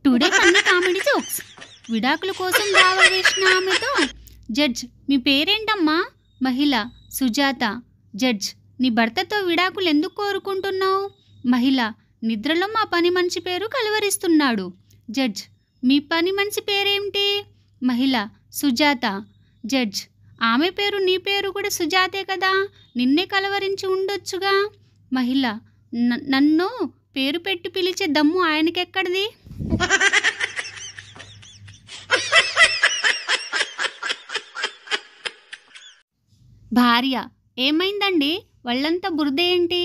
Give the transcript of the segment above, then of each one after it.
Today funny comedy jokes. విడాకుల కోసం దావా వేసిన ఆమెతో జడ్జ్, మీ పేరేంటమ్మా? మహిళ, సుజాత. జడ్జ్, నీ భర్తతో విడాకులు ఎందుకు కోరుకుంటున్నావు? మహిళ, నిద్రలో మా పని మనిషి పేరు కలవరిస్తున్నాడు. జడ్జ్, మీ పని మనిషి పేరేమిటి? మహిళ, సుజాత. జడ్జ్, ఆమె పేరు నీ పేరు కూడా సుజాతే కదా, నిన్నే కలవరించి ఉండొచ్చుగా. మహిళ, నన్ను పేరు పెట్టి పిలిచే దమ్ము ఆయనకెక్కడిది? భార్య, ఏమైందండి, వాళ్ళంతా బురద ఏంటి?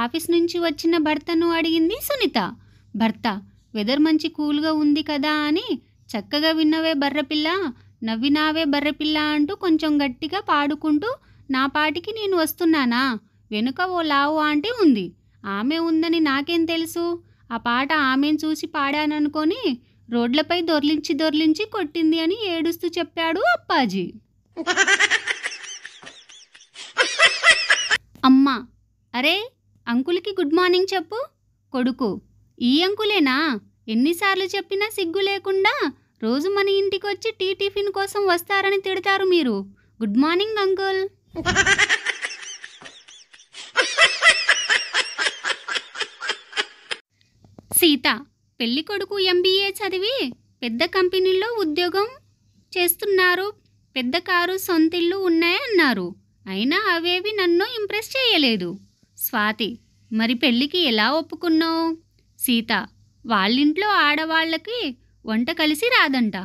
ఆఫీస్ నుంచి వచ్చిన భర్తను అడిగింది సునీత. భర్త, వెదర్ మంచి కూల్గా ఉంది కదా అని చక్కగా విన్నవే బర్రెపిల్ల, నవ్వినావే బర్రెపిల్ల అంటూ కొంచెం గట్టిగా పాడుకుంటూ నా పాటికి నేను వస్తున్నానా? వెనుక ఓ లావు ఆంటీ ఉంది. ఆమె ఉందని నాకేం తెలుసు? ఆ పాట ఆమెను చూసి పాడాననుకొని రోడ్లపై దొర్లించి కొట్టింది అని ఏడుస్తూ చెప్పాడు అప్పాజీ. అమ్మ, అరే అంకుల్కి గుడ్ మార్నింగ్ చెప్పు. కొడుకు, ఈ అంకులేనా? ఎన్నిసార్లు చెప్పినా సిగ్గు లేకుండా రోజు మన ఇంటికి వచ్చి టిఫిన్ కోసం వస్తారని తిడతారు మీరు. Good morning uncle. సీత, పెళ్లి కొడుకు MBA చదివి పెద్ద కంపెనీలో ఉద్యోగం చేస్తున్నారు, పెద్ద కారు సొంతిల్లు ఉన్నాయన్నారు. అయినా అవేవి నన్ను ఇంప్రెస్ చేయలేదు. స్వాతి, మరి పెళ్ళికి ఎలా ఒప్పుకున్నావు? సీత, వాళ్ళింట్లో ఆడవాళ్ళకి వంట కలిసి రాదంట,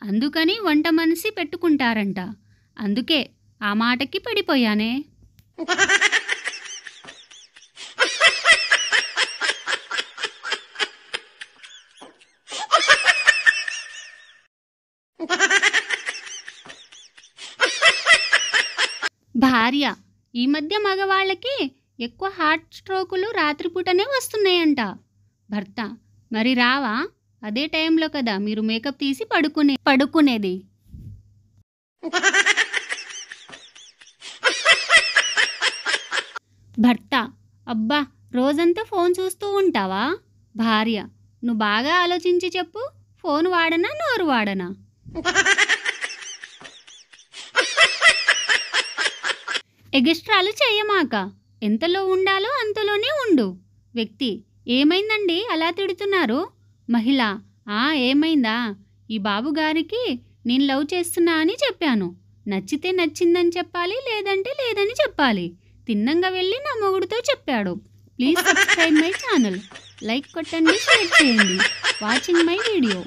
అందుకని వంట మనిషి పెట్టుకుంటారంట. అందుకే ఆ మాటకి పడిపోయానే. భార్య, ఈ మధ్య మగవాళ్ళకి ఎక్కువ హార్ట్ స్ట్రోకులు రాత్రిపూటనే వస్తున్నాయంట. భర్త, మరి రావా? అదే టైంలో కదా మీరు మేకప్ తీసి పడుకునేది. భర్త, అబ్బా రోజంతా ఫోన్ చూస్తూ ఉంటావా? భార్య, నువ్వు బాగా ఆలోచించి చెప్పు, ఫోన్ వాడనా నోరు వాడనా? ఎగస్ట్రాలు చేయమాక, ఎంతలో ఉండాలో అంతలోనే ఉండు. వ్యక్తి, ఏమైందండి అలా తిడుతున్నారు? మహిళ, ఏమైందా, ఈ బాబుగారికి నేను లవ్ చేస్తున్నా అని చెప్పాను. నచ్చితే నచ్చిందని చెప్పాలి, లేదంటే లేదని చెప్పాలి. తిన్నంగా వెళ్ళి నా మొగుడుతో చెప్పాడు. Please subscribe my channel, like కొట్టండి, షేర్ చేయండి. Watching my video.